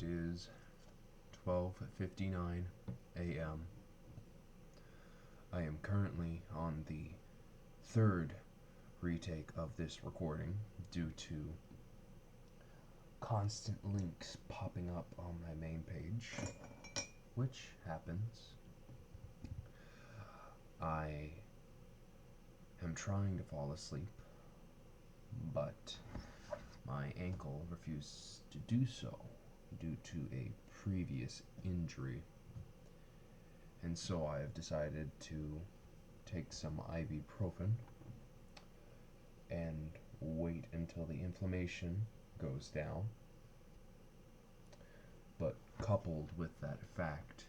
It is 12:59 a.m. I am currently on the third retake of this recording due to constant links popping up on my main page, which happens. I am trying to fall asleep, but my ankle refused to do so due to a previous injury, and so I have decided to take some ibuprofen and wait until the inflammation goes down. But coupled with that fact,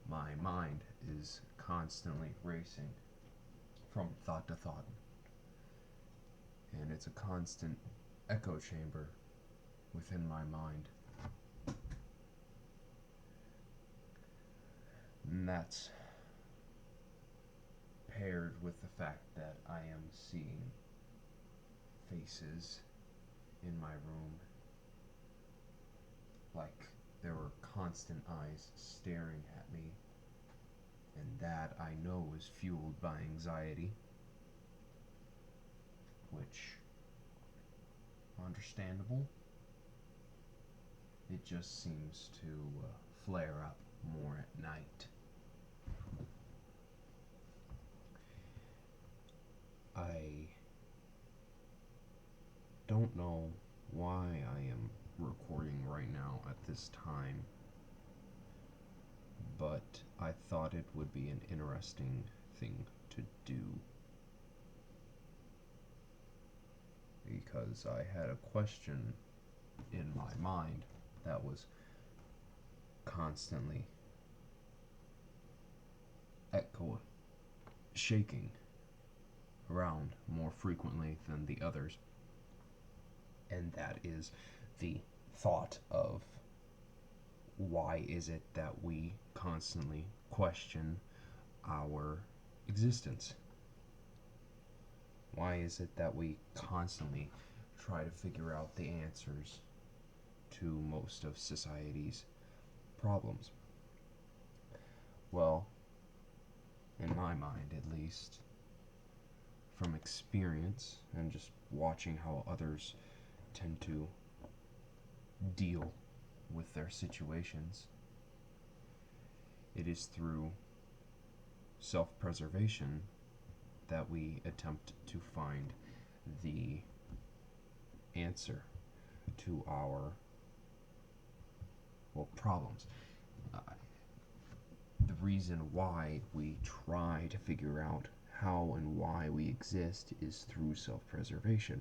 my mind is constantly racing from thought to thought, and it's a constant echo chamber within my mind. And that's paired with the fact that I am seeing faces in my room, like there were constant eyes staring at me, and that I know is fueled by anxiety, which, understandable. It just seems to flare up more at night. I don't know why I am recording right now at this time, but I thought it would be an interesting thing to do, because I had a question in my mind that was constantly shaking around more frequently than the others, and that is the thought of, why is it that we constantly question our existence? Why is it that we constantly try to figure out the answers to most of society's problems? Well, in my mind at least, from experience and just watching how others tend to deal with their situations, it is through self-preservation that we attempt to find the answer to our, problems. The reason why we try to figure out how and why we exist is through self-preservation.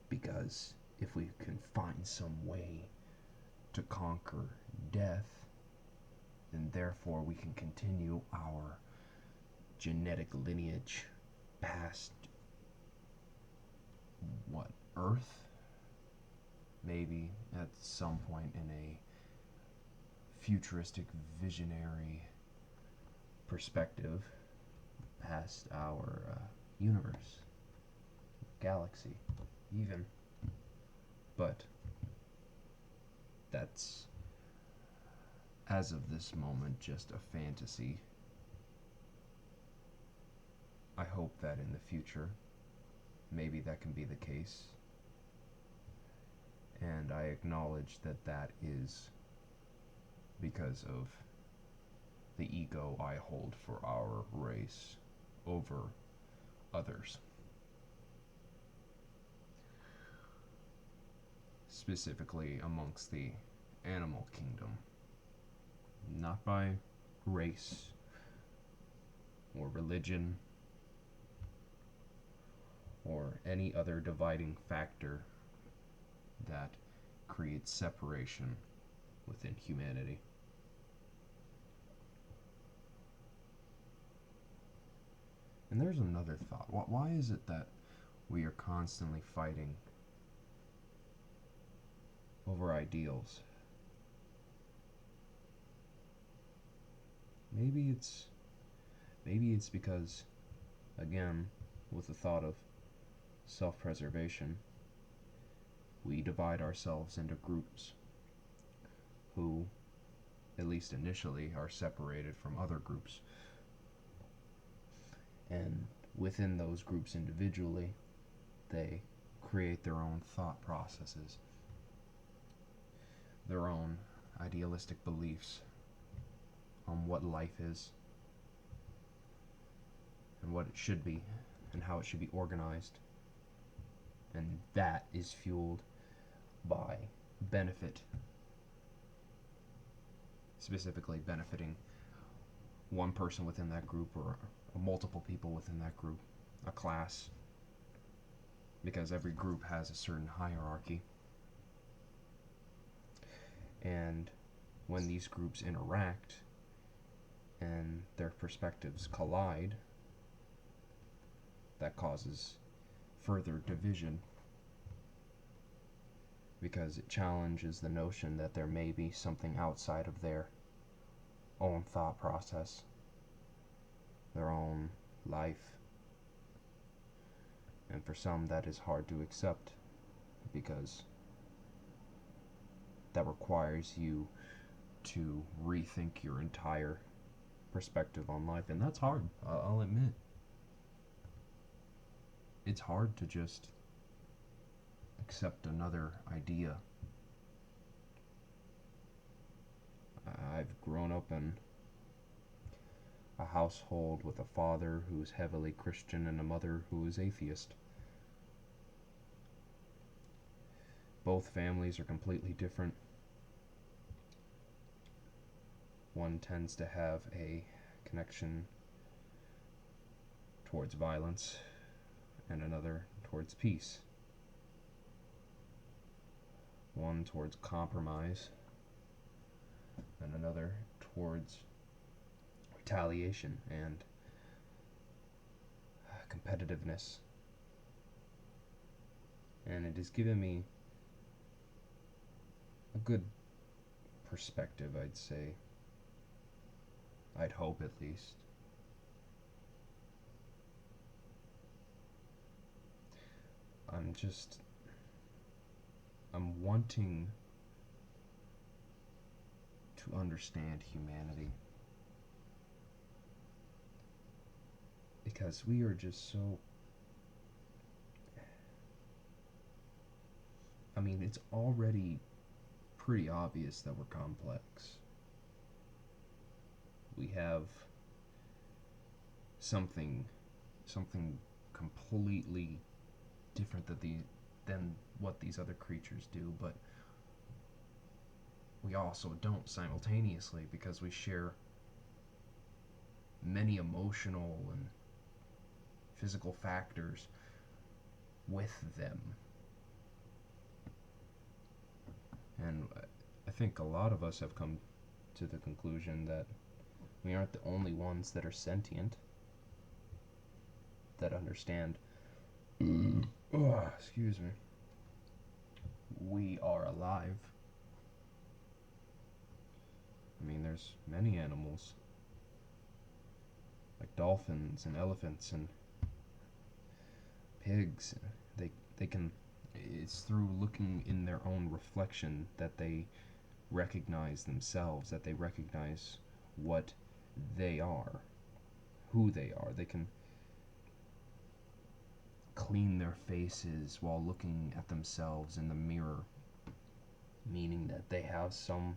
Because if we can find some way to conquer death, then therefore we can continue our genetic lineage past, Earth? Maybe at some point in a futuristic, visionary perspective, past our universe, galaxy, even. But that's, as of this moment, just a fantasy. I hope that in the future, maybe that can be the case. And I acknowledge that that is because of the ego I hold for our race over others. Specifically amongst the animal kingdom. Not by race or religion or any other dividing factor that creates separation within humanity. And there's another thought. Why is it that we are constantly fighting over ideals? Maybe it's because, again, with the thought of self-preservation, we divide ourselves into groups who, at least initially, are separated from other groups. And within those groups individually, they create their own thought processes, their own idealistic beliefs on what life is and what it should be and how it should be organized. And that is fueled by benefit, specifically benefiting one person within that group or multiple people within that group, a class, because every group has a certain hierarchy. And when these groups interact and their perspectives collide, that causes further division, because it challenges the notion that there may be something outside of their own thought process, their own life. And for some, that is hard to accept, because that requires you to rethink your entire perspective on life, and that's hard, I'll admit. It's hard to just accept another idea. I've grown up in a household with a father who's heavily Christian and a mother who is atheist. Both families are completely different. One tends to have a connection towards violence and another towards peace. One towards compromise and another towards retaliation and competitiveness. And it has given me a good perspective, I'd say. I'd hope, at least. I'm wanting to understand humanity, because we are just so, it's already pretty obvious that we're complex. We have something completely different than what these other creatures do, but we also don't simultaneously, because we share many emotional and physical factors with them. And I think a lot of us have come to the conclusion that we aren't the only ones that are sentient, that understand. Excuse me. We are alive. There's many animals, like dolphins and elephants and pigs. They can. It's through looking in their own reflection that they recognize themselves, that they recognize what they are, who they are. They can clean their faces while looking at themselves in the mirror, meaning that they have some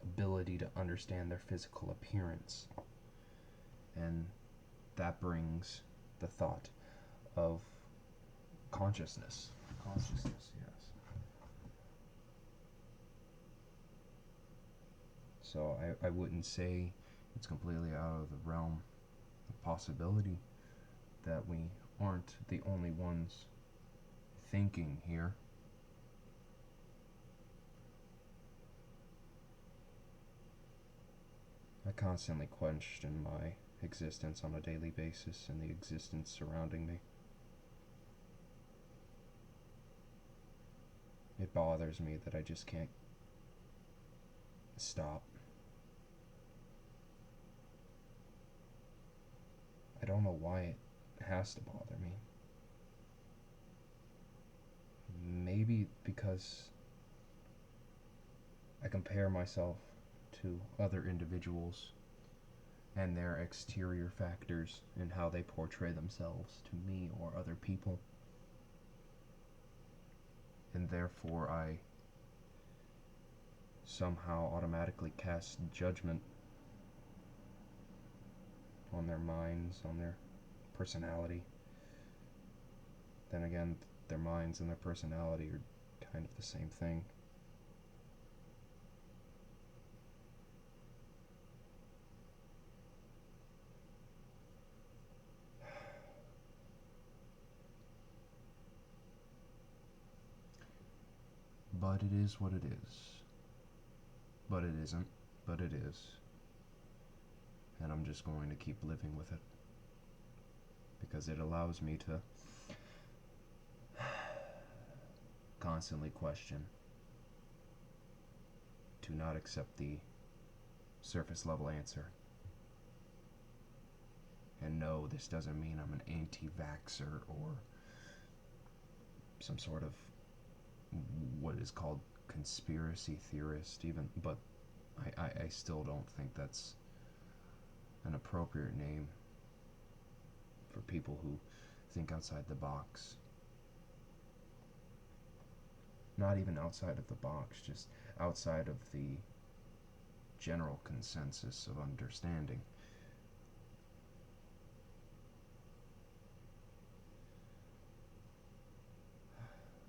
ability to understand their physical appearance. And that brings the thought of consciousness. Consciousness, yes. So I wouldn't say it's completely out of the realm of possibility that we aren't the only ones thinking here. I constantly question my existence on a daily basis and the existence surrounding me. It bothers me that I just can't stop. I don't know why it has to bother me. Maybe because I compare myself to other individuals and their exterior factors and how they portray themselves to me or other people. And therefore, I somehow automatically cast judgment on their minds, on their personality. Then again, their minds and their personality are kind of the same thing. But it is what it is. But it isn't. But it is. And I'm just going to keep living with it. Because it allows me to constantly question, to not accept the surface level answer. And no, this doesn't mean I'm an anti-vaxxer or some sort of what is called conspiracy theorist even, but I still don't think that's an appropriate name for people who think outside the box. Not even outside of the box, just outside of the general consensus of understanding.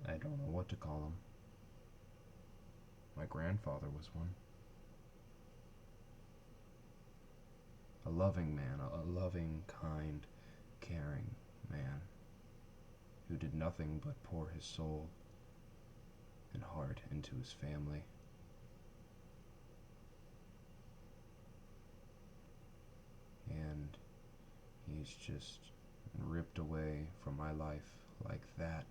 I don't know what to call them. My grandfather was one. A loving man, a loving, kind, caring man who did nothing but pour his soul and heart into his family. And he's just ripped away from my life like that.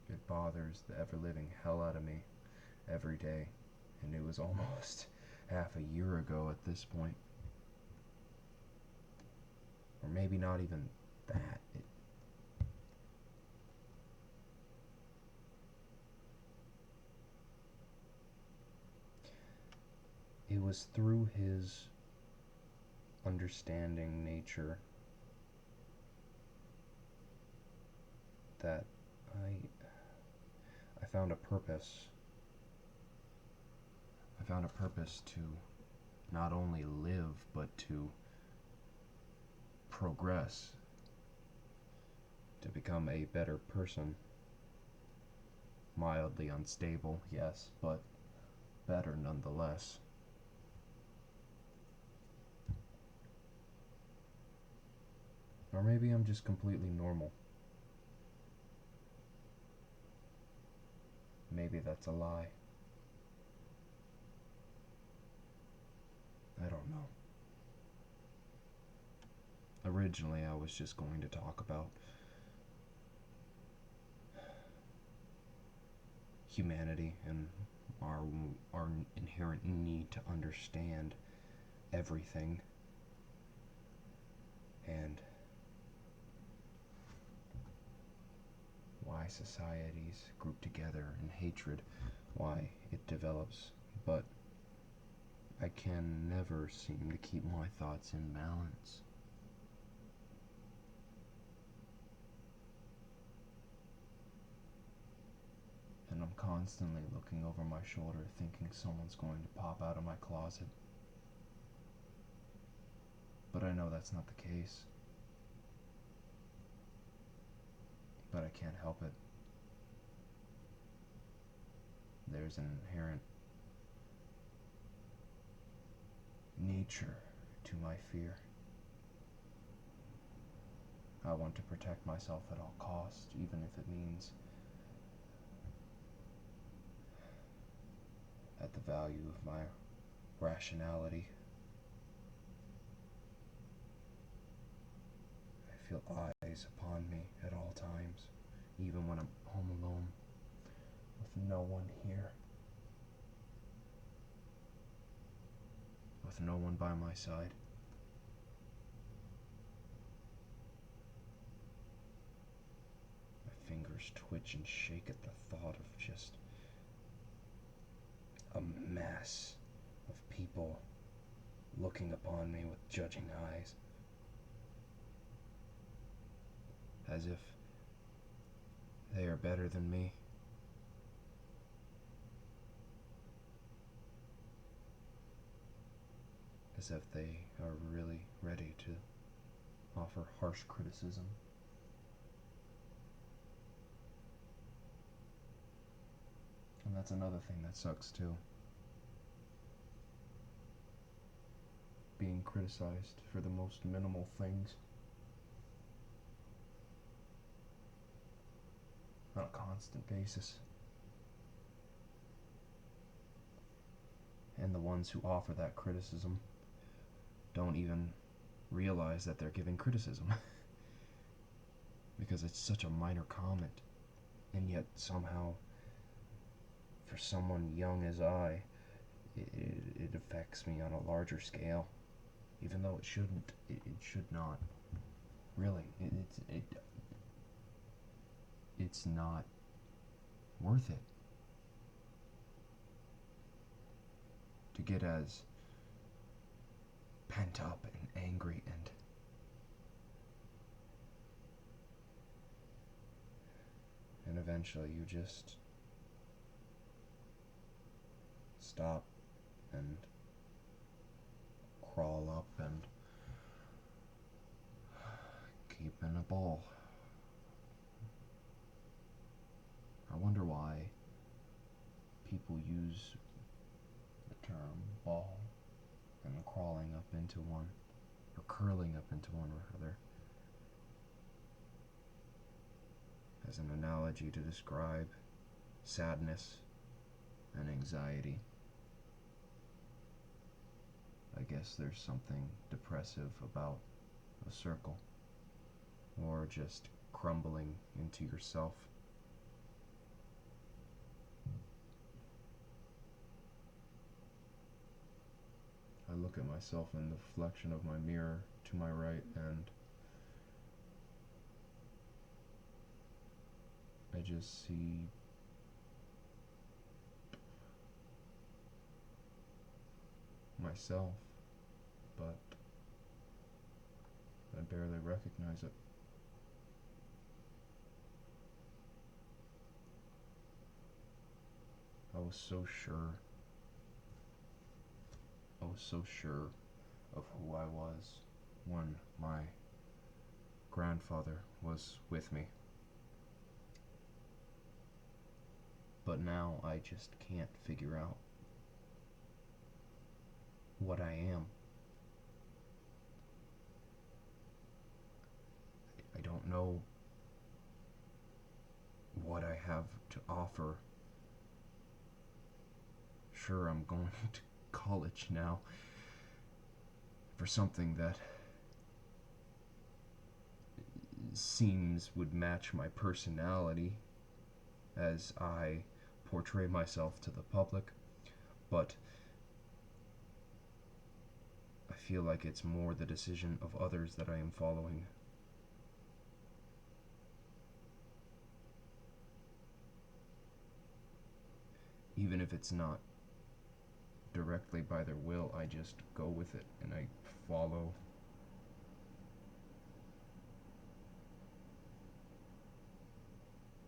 It bothers the ever-living hell out of me every day, and it was almost half a year ago at this point. Or maybe not even that. It was through his understanding nature that I found a purpose. I found a purpose to not only live, but to progress, to become a better person. Mildly unstable, yes, but better nonetheless. Or maybe I'm just completely normal. Maybe that's a lie. I don't know. Originally, I was just going to talk about humanity and our inherent need to understand everything, and why societies group together in hatred, why it develops, but I can never seem to keep my thoughts in balance. And I'm constantly looking over my shoulder thinking someone's going to pop out of my closet. But I know that's not the case. But I can't help it. There's an inherent nature to my fear. I want to protect myself at all costs, even if it means at the value of my rationality. I feel eyes upon me at all times, even when I'm home alone, with no one here, with no one by my side. My fingers shoulders twitch and shake at the thought of just a mass of people looking upon me with judging eyes, as if they are better than me. As if they are really ready to offer harsh criticism. And that's another thing that sucks too. Being criticized for the most minimal things on a constant basis. And the ones who offer that criticism don't even realize that they're giving criticism because it's such a minor comment, and yet somehow, for someone young as I, it affects me on a larger scale, even though it shouldn't. It should not. Really, it's not worth it to get as pent up and angry and eventually you just stop and crawl up and keep in a ball. I wonder why people use the term ball and crawling up into one, or curling up into one rather, as an analogy to describe sadness and anxiety. I guess there's something depressive about a circle, or just crumbling into yourself. I look at myself in the reflection of my mirror to my right, and I just see myself, but I barely recognize it. I was so sure of who I was when my grandfather was with me. But now I just can't figure out what I am. I don't know what I have to offer. Sure, I'm going to college now for something that seems would match my personality as I portray myself to the public, but I feel like it's more the decision of others that I am following. Even if it's not directly by their will, I just go with it and I follow.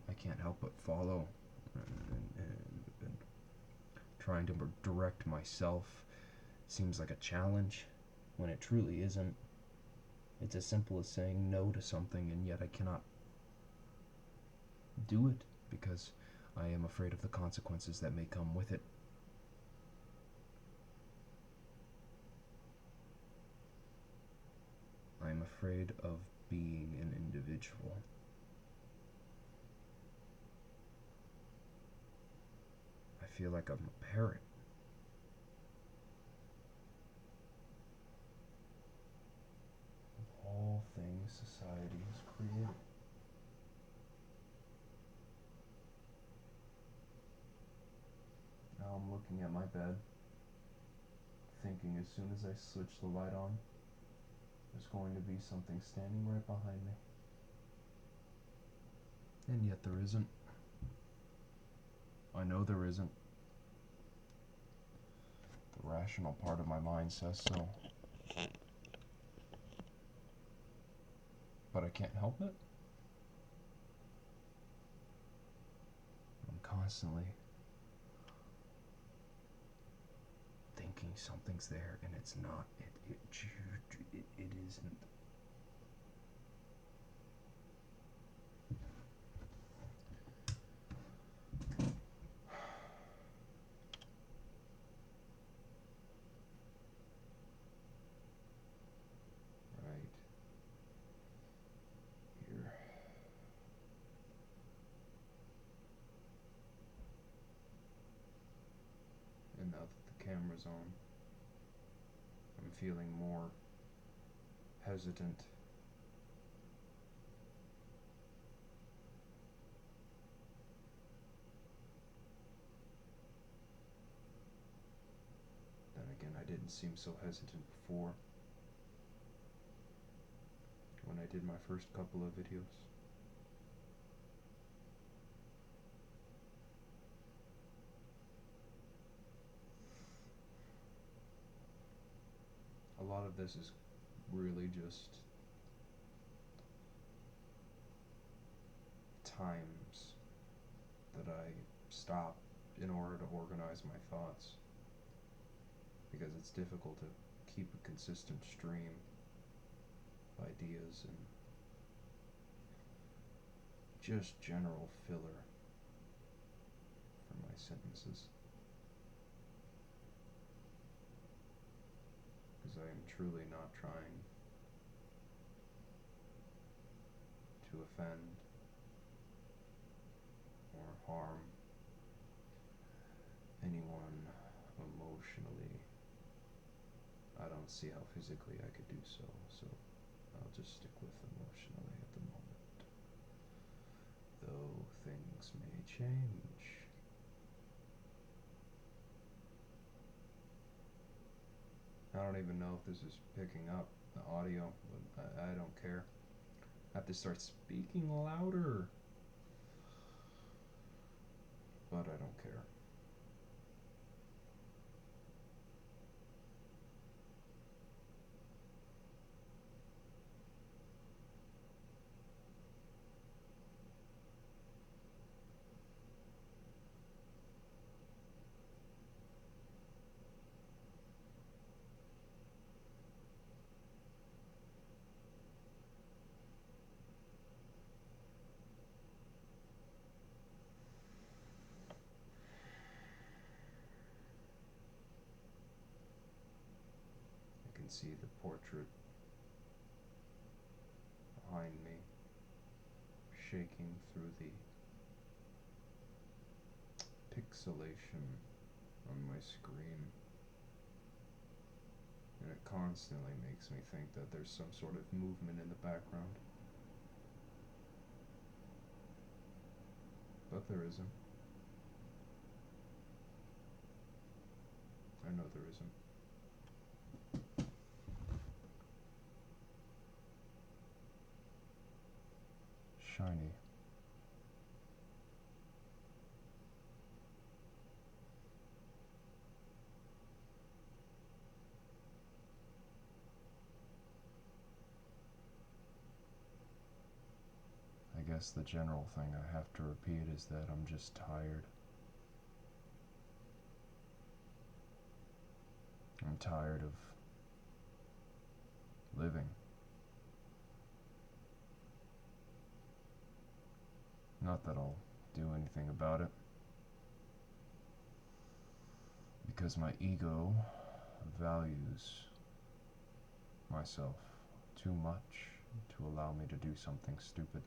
I can't help but follow, and trying to direct myself seems like a challenge when it truly isn't. It's as simple as saying no to something, and yet I cannot do it because I am afraid of the consequences that may come with it. I am afraid of being an individual. I feel like I'm a parrot. Of all things society has created. Now I'm looking at my bed, thinking as soon as I switch the light on, there's going to be something standing right behind me. And yet there isn't. I know there isn't. The rational part of my mind says so. But I can't help it. I'm constantly thinking something's there and it's not. It isn't. Right here. And now that the camera's on, I'm feeling more hesitant. Then again, I didn't seem so hesitant before when I did my first couple of videos. A lot of this is really just times that I stop in order to organize my thoughts, because it's difficult to keep a consistent stream of ideas and just general filler for my sentences, because I am truly not trying to offend or harm anyone emotionally. I don't see how physically I could do so, so I'll just stick with emotionally at the moment. Though things may change. I don't even know if this is picking up the audio, but I don't care. I have to start speaking louder. But I don't care. I can see the portrait behind me shaking through the pixelation on my screen, and it constantly makes me think that there's some sort of movement in the background, but there isn't. I know there isn't. Shiny. I guess the general thing I have to repeat is that I'm just tired. I'm tired of living. Not that I'll do anything about it, because my ego values myself too much to allow me to do something stupid.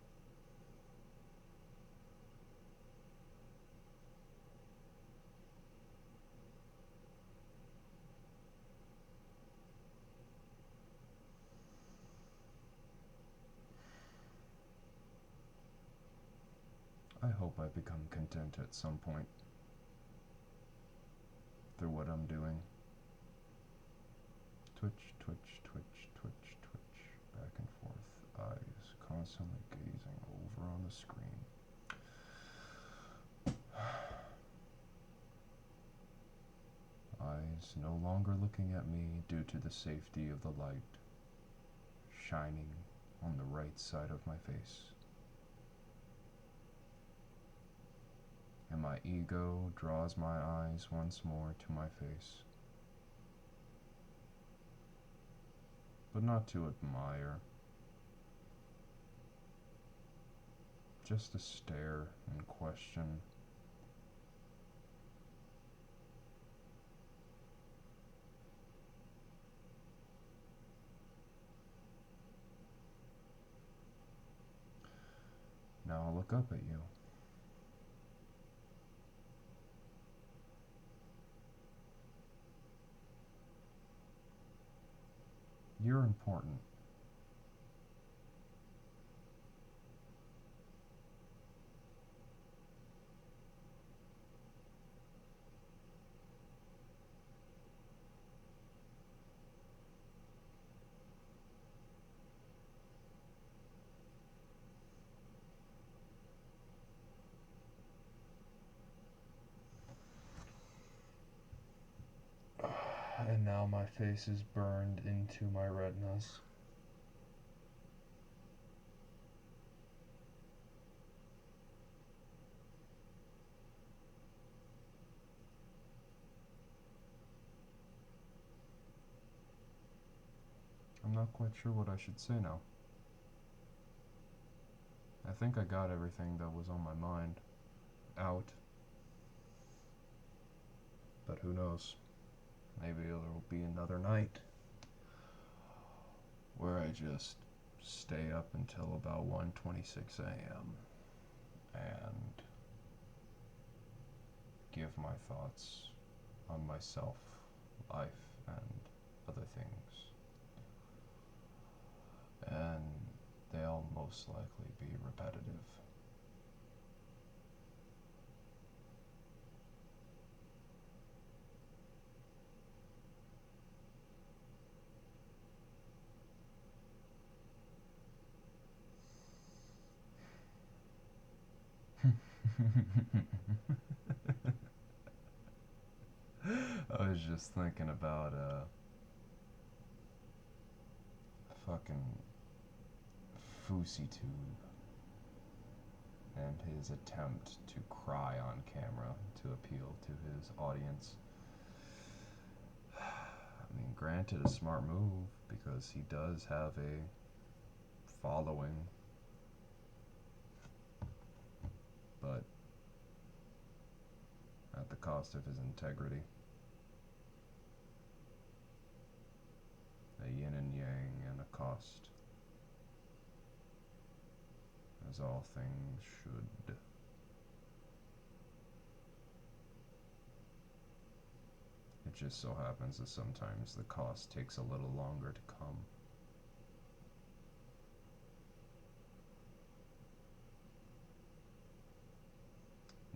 I hope I become content at some point through what I'm doing. Twitch, twitch, twitch, twitch, twitch, back and forth, eyes constantly gazing over on the screen. eyes no longer looking at me due to the safety of the light shining on the right side of my face. And my ego draws my eyes once more to my face, but not to admire, just to stare and question. Now I'll look up at you. You're important. And now my face is burned into my retinas. I'm not quite sure what I should say now. I think I got everything that was on my mind out. But who knows? Maybe there will be another night where I just stay up until about 1:26 a.m. and give my thoughts on myself, life, and other things. And they'll most likely be repetitive. I was just thinking about fucking Fousey Tube and his attempt to cry on camera to appeal to his audience. I mean, granted, a smart move because he does have a following, but at the cost of his integrity. A yin and yang and a cost, as all things should. It just so happens that sometimes the cost takes a little longer to come.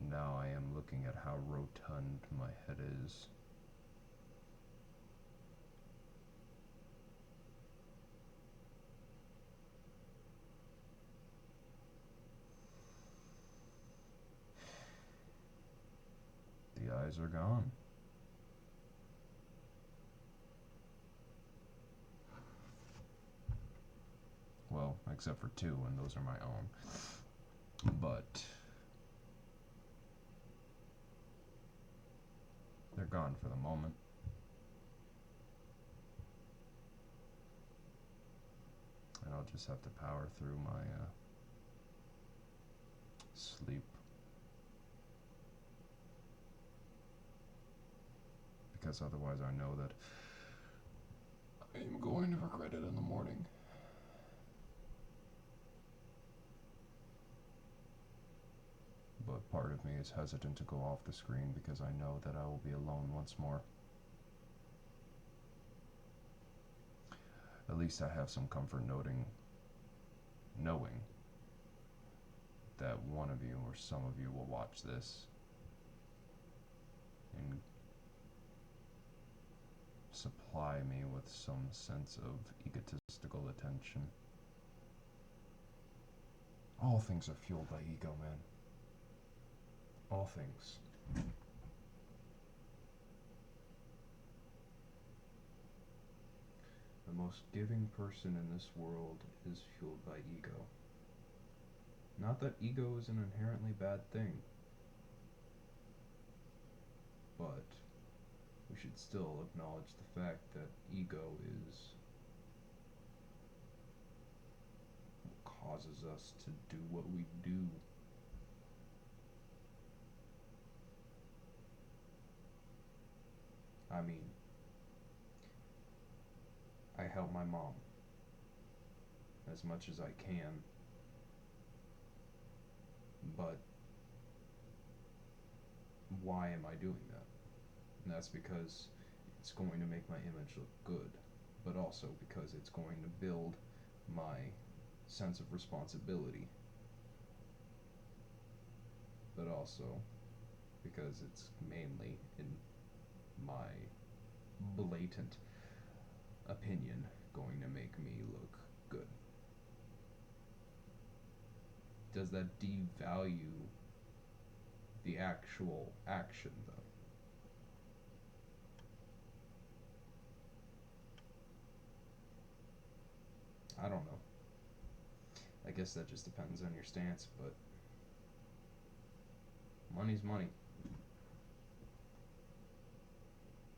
Now I am looking at how rotund my head is. The eyes are gone. Well, except for two, and those are my own. But they're gone for the moment. And I'll just have to power through my sleep. Because otherwise I know that I am going to regret it in the morning. But part of me is hesitant to go off the screen because I know that I will be alone once more. At least I have some comfort knowing that one of you or some of you will watch this and supply me with some sense of egotistical attention. All things are fueled by ego, man. All things. The most giving person in this world is fueled by ego. Not that ego is an inherently bad thing, but we should still acknowledge the fact that ego is what causes us to do what we do. I mean, I help my mom as much as I can, but why am I doing that? And that's because it's going to make my image look good, but also because it's going to build my sense of responsibility, but also because it's mainly, in my blatant opinion, going to make me look good. Does that devalue the actual action, though? I don't know. I guess that just depends on your stance, but money's money.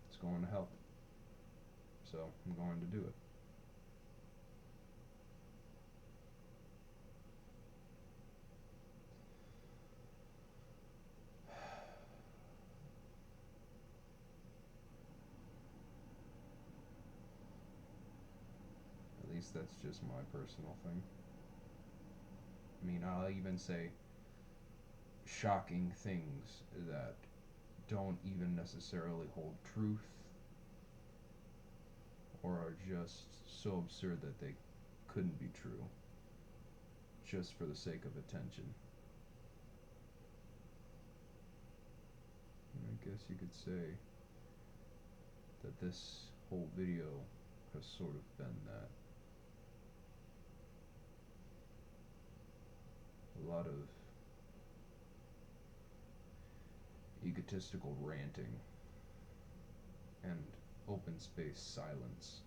It's going to help. So I'm going to do it. At least that's just my personal thing. I mean, I'll even say shocking things that don't even necessarily hold truth or are just so absurd that they couldn't be true, just for the sake of attention. And I guess you could say that this whole video has sort of been that. A lot of egotistical ranting and open space silence.